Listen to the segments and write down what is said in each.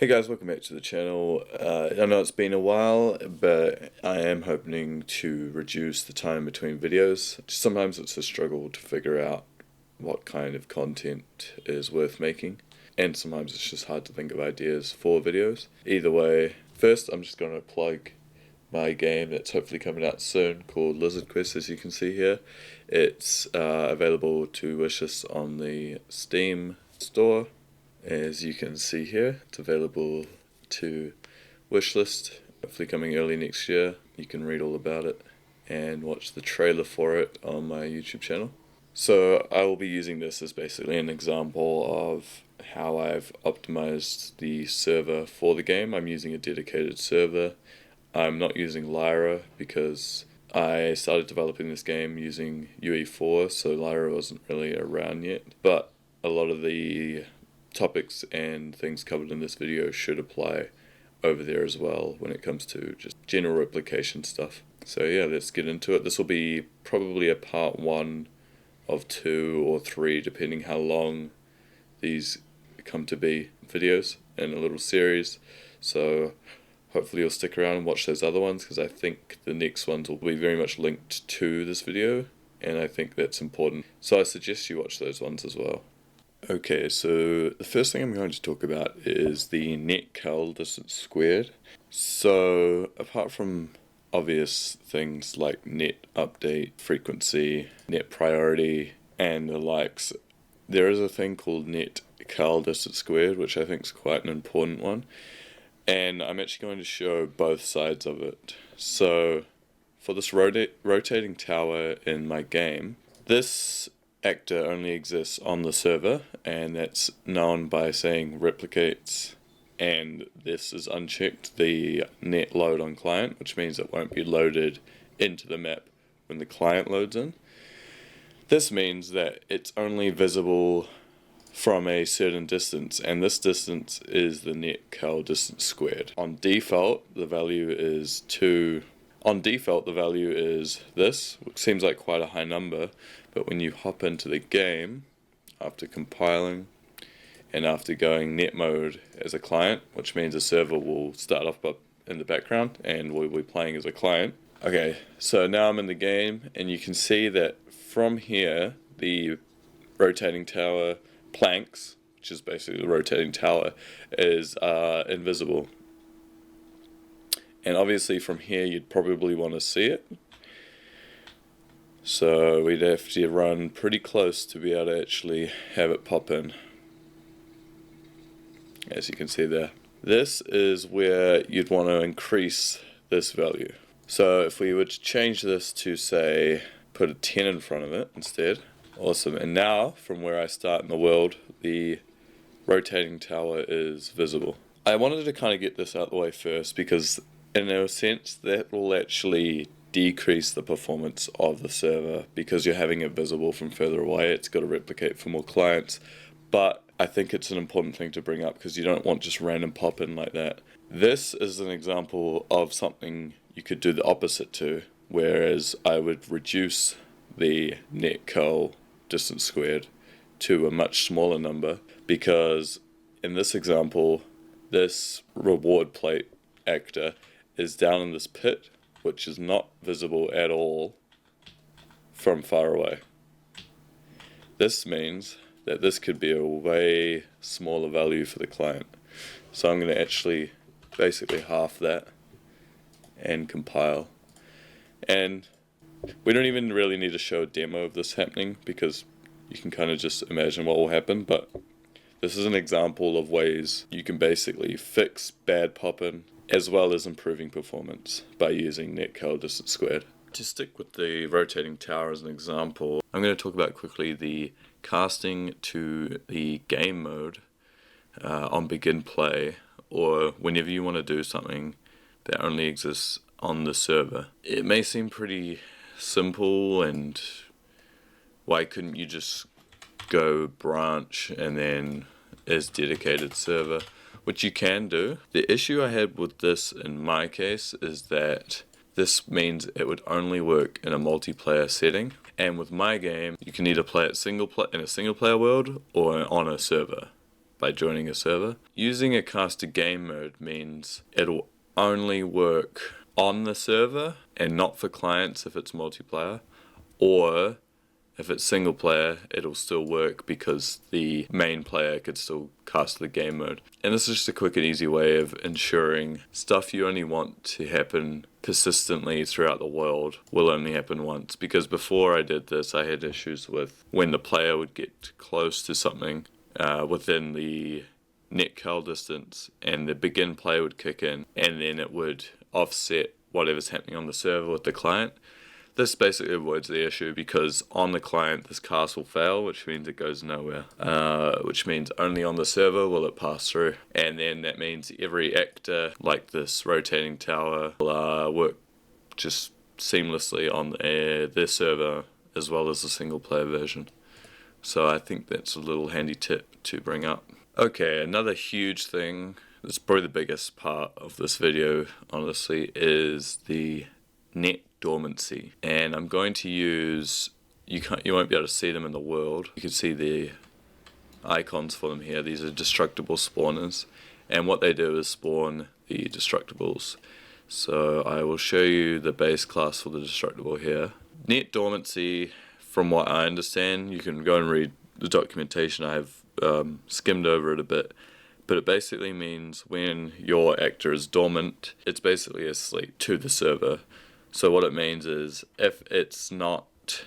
Hey guys, welcome back to the channel. I know it's been a while, but I am hoping to reduce the time between videos. Sometimes it's a struggle to figure out what kind of content is worth making, and sometimes it's just hard to think of ideas for videos. Either way, first I'm just going to plug my game that's hopefully coming out soon called Lizard Quest, as you can see here. It's available to wishlist on the Steam store. As you can see here, it's available to wishlist, hopefully coming early next year. You can read all about it and watch the trailer for it on my YouTube channel. So I will be using this as basically an example of how I've optimized the server for the game. I'm using a dedicated server. I'm not using Lyra because I started developing this game using UE4, so Lyra wasn't really around yet. But a lot of the topics and things covered in this video should apply over there as well when it comes to just general replication stuff. So yeah, let's get into it. This will be probably a part 1 of 2 or 3 depending how long these come to be videos in a little series. So hopefully you'll stick around and watch those other ones, because I think the next ones will be very much linked to this video, and I think that's important. So I suggest you watch those ones as well. Okay, so the first thing I'm going to talk about is the net cal distance squared. So apart from obvious things like net update frequency, net priority, and the likes, there is a thing called net cal distance squared, which I think is quite an important one. And I'm actually going to show both sides of it. So for this rotating tower in my game, this actor only exists on the server, and that's known by saying replicates, and this is unchecked, the net load on client, which means it won't be loaded into the map when the client loads in. This means that it's only visible from a certain distance, and this distance is the net cal distance squared. On default, the value is 2. On default, the value is this, which seems like quite a high number, but when you hop into the game, after compiling, and after going net mode as a client, which means the server will start off up in the background, and we'll be playing as a client. Okay, so now I'm in the game, and you can see that from here, the rotating tower planks, which is basically the rotating tower, is invisible. And obviously from here you'd probably want to see it. So we'd have to run pretty close to be able to actually have it pop in. As you can see there. This is where you'd want to increase this value. So if we were to change this to, say, put a 10 in front of it instead. Awesome. And now, from where I start in the world, the rotating tower is visible. I wanted to kind of get this out of the way first because in a sense that will actually decrease the performance of the server because you're having it visible from further away. It's got to replicate for more clients, but I think it's an important thing to bring up because you don't want just random pop in like that. This is an example of something you could do the opposite to, whereas I would reduce the net cal distance squared to a much smaller number, because in this example this reward plate actor is down in this pit, which is not visible at all from far away. This means that this could be a way smaller value for the client. So I'm going to actually basically half that and compile. And we don't even really need to show a demo of this happening because you can kind of just imagine what will happen, but this is an example of ways you can basically fix bad pop-in as well as improving performance by using net cal distance squared. To stick with the rotating tower as an example, I'm going to talk about quickly the casting to the game mode on begin play, or whenever you want to do something that only exists on the server. It may seem pretty simple, and why couldn't you just go branch and then as dedicated server, which you can do. The issue I had with this in my case is that this means it would only work in a multiplayer setting, and with my game you can either play it in a single player world or on a server, by joining a server. Using a caster game mode means it'll only work on the server and not for clients if it's multiplayer, or if it's single player, it'll still work because the main player could still cast the game mode. And this is just a quick and easy way of ensuring stuff you only want to happen persistently throughout the world will only happen once. Because before I did this, I had issues with when the player would get close to something within the net cal distance, and the begin player would kick in, and then it would offset whatever's happening on the server with the client. This basically avoids the issue because on the client this cast will fail, which means it goes nowhere, which means only on the server will it pass through, and then that means every actor, like this rotating tower, will work just seamlessly on their server as well as the single player version. So I think that's a little handy tip to bring up. Okay, another huge thing, that's probably the biggest part of this video honestly, is the net dormancy. And I'm going to use, you won't be able to see them in the world. You can see the icons for them here. These are destructible spawners, and what they do is spawn the destructibles. So I will show you the base class for the destructible here. Net dormancy, from what I understand, you can go and read the documentation. I've skimmed over it a bit, but it basically means when your actor is dormant, it's basically asleep to the server. So what it means is if it's not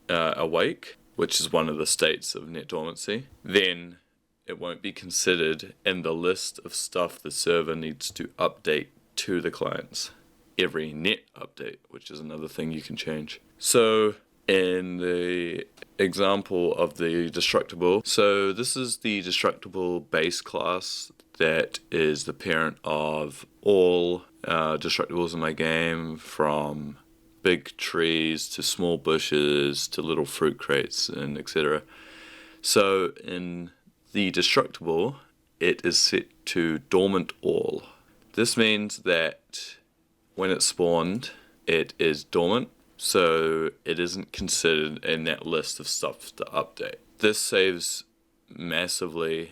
awake, which is one of the states of net dormancy, then it won't be considered in the list of stuff the server needs to update to the clients. Every net update, which is another thing you can change. So in the example of the destructible, so this is the destructible base class that is the parent of all destructibles in my game, from big trees to small bushes to little fruit crates and etc. So in the destructible, it is set to dormant all. This means that when it's spawned, it is dormant, so it isn't considered in that list of stuff to update. This saves massively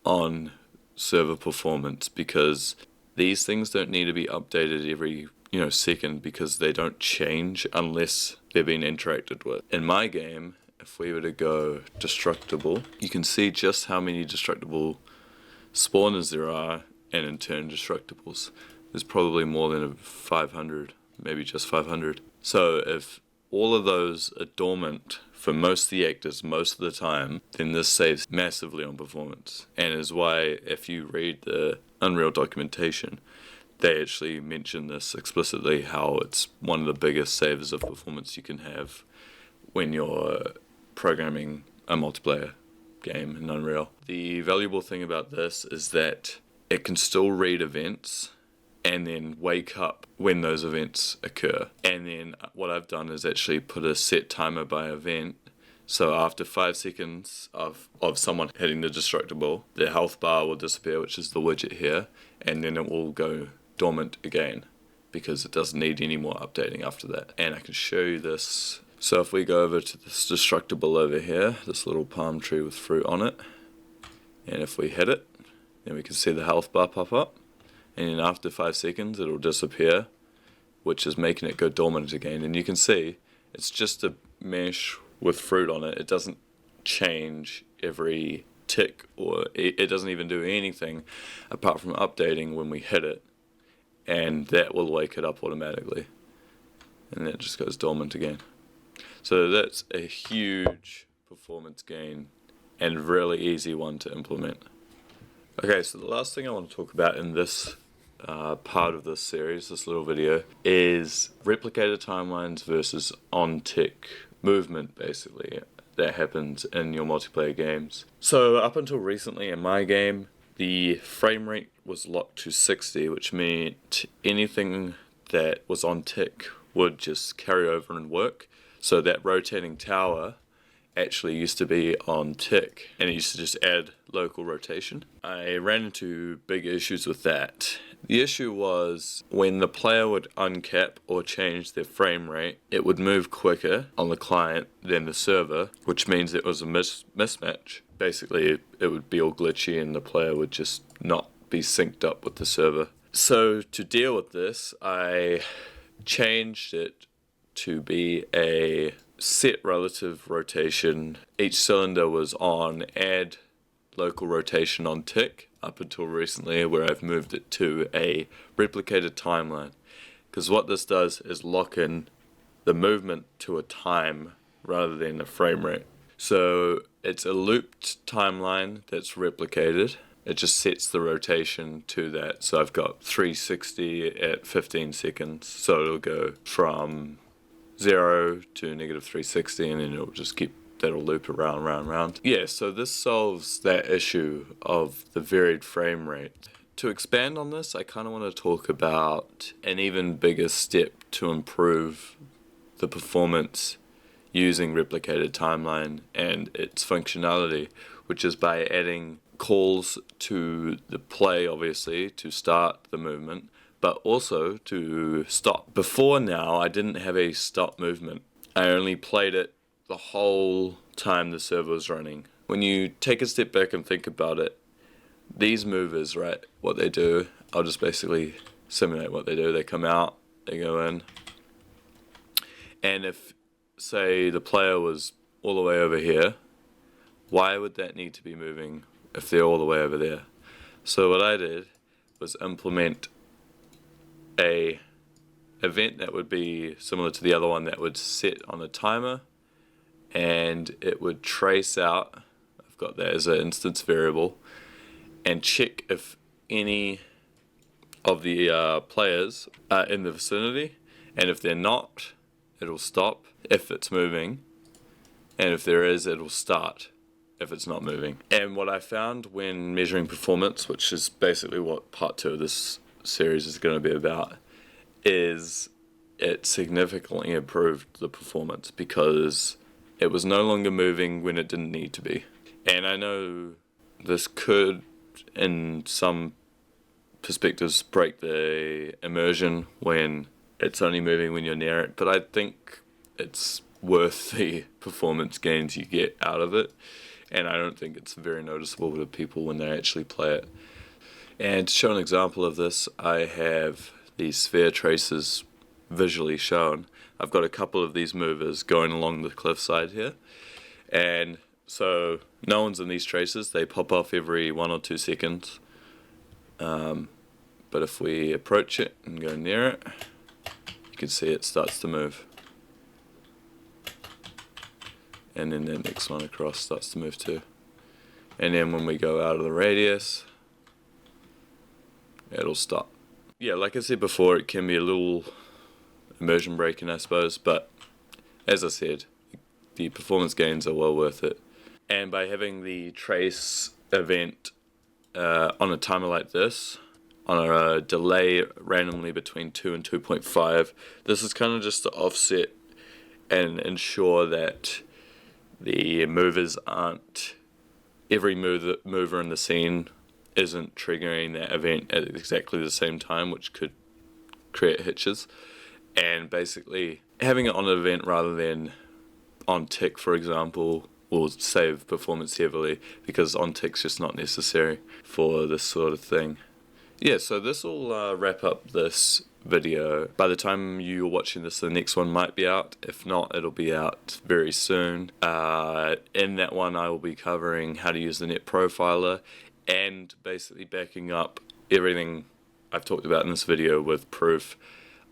on server performance because these things don't need to be updated every second, because they don't change unless they're being interacted with. In my game, if we were to go destructible, you can see just how many destructible spawners there are, and in turn destructibles. There's probably more than 500, maybe just 500. So if all of those are dormant for most of the actors most of the time, then this saves massively on performance. And is why if you read the Unreal documentation, they actually mention this explicitly, how it's one of the biggest savers of performance you can have when you're programming a multiplayer game in Unreal. The valuable thing about this is that it can still read events and then wake up when those events occur. And then what I've done is actually put a set timer by event. So after 5 seconds of someone hitting the destructible, the health bar will disappear, which is the widget here, and then it will go dormant again because it doesn't need any more updating after that. And I can show you this. So if we go over to this destructible over here, this little palm tree with fruit on it, and if we hit it, then we can see the health bar pop up, and then after 5 seconds it'll disappear, which is making it go dormant again. And you can see it's just a mesh with fruit on it. It doesn't change every tick, or it doesn't even do anything apart from updating when we hit it, and that will wake it up automatically, and then it just goes dormant again. So that's a huge performance gain and really easy one to implement. Okay, so the last thing I want to talk about in this part of this series, this little video, is replicator timelines versus on-tick movement, basically, that happens in your multiplayer games. So up until recently in my game, the frame rate was locked to 60, which meant anything that was on tick would just carry over and work. So that rotating tower actually used to be on tick, and it used to just add local rotation. I ran into big issues with that. The issue was when the player would uncap or change their frame rate, it would move quicker on the client than the server, which means it was a mismatch basically it would be all glitchy and the player would just not be synced up with the server. So to deal with this, I changed it to be a set relative rotation. Each cylinder was on add local rotation on tick up until recently, where I've moved it to a replicated timeline. Because what this does is lock in the movement to a time rather than a frame rate. So it's a looped timeline that's replicated. It just sets the rotation to that. So I've got 360 at 15 seconds. So it'll go from 0 to negative 360, and then it'll just keep, that'll loop around. Yeah, so this solves that issue of the varied frame rate. To expand on this, I kind of want to talk about an even bigger step to improve the performance using replicated timeline and its functionality, which is by adding calls to the play, obviously, to start the movement, but also to stop. Before now, I didn't have a stop movement. I only played it the whole time the server was running. When you take a step back and think about it, these movers, right, what they do, I'll just basically simulate what they do. They come out, they go in, and if, say, the player was all the way over here, why would that need to be moving if they're all the way over there? So what I did was implement a event that would be similar to the other one that would set on a timer, and it would trace out, I've got that as an instance variable, and check if any of the players are in the vicinity, and if they're not, it'll stop if it's moving, and if there is, it'll start if it's not moving. And what I found when measuring performance, which is basically what part 2 of this series is going to be about, is it significantly improved the performance because it was no longer moving when it didn't need to be. And I know this could, in some perspectives, break the immersion when it's only moving when you're near it, but I think it's worth the performance gains you get out of it, and I don't think it's very noticeable to people when they actually play it. And to show an example of this, I have these sphere traces visually shown. I've got a couple of these movers going along the cliffside here, and so no one's in these traces. They pop off every 1 or 2 seconds, but if we approach it and go near it, you can see it starts to move, and then the next one across starts to move too. And then when we go out of the radius, it'll stop. Yeah, like I said before, it can be a little immersion breaking, I suppose, but as I said, the performance gains are well worth it. And by having the trace event on a timer like this, on a delay randomly between 2 and 2.5, this is kind of just to offset and ensure that the movers aren't, every mover in the scene isn't triggering that event at exactly the same time, which could create hitches. And basically having it on an event rather than on tick, for example, will save performance heavily, because on tick's just not necessary for this sort of thing. Yeah, so this will wrap up this video. By the time you're watching this, the next one might be out. If not, it'll be out very soon. In that one, I will be covering how to use the net profiler and basically backing up everything I've talked about in this video with proof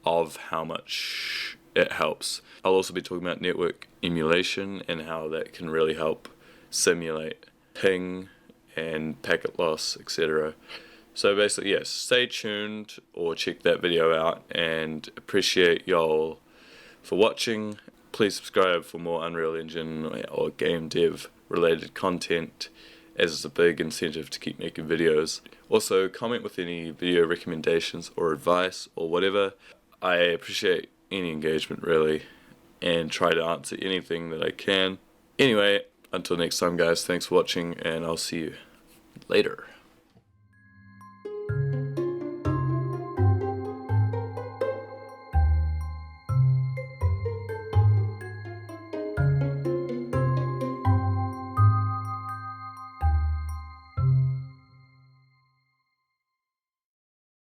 of how much it helps. I'll also be talking about network emulation and how that can really help simulate ping and packet loss, etc. So basically, yes, stay tuned or check that video out, and appreciate y'all for watching. Please subscribe for more Unreal Engine or game dev related content, as it's a big incentive to keep making videos. Also, comment with any video recommendations or advice or whatever. I appreciate any engagement, really, and try to answer anything that I can. Anyway, until next time, guys, thanks for watching, and I'll see you later.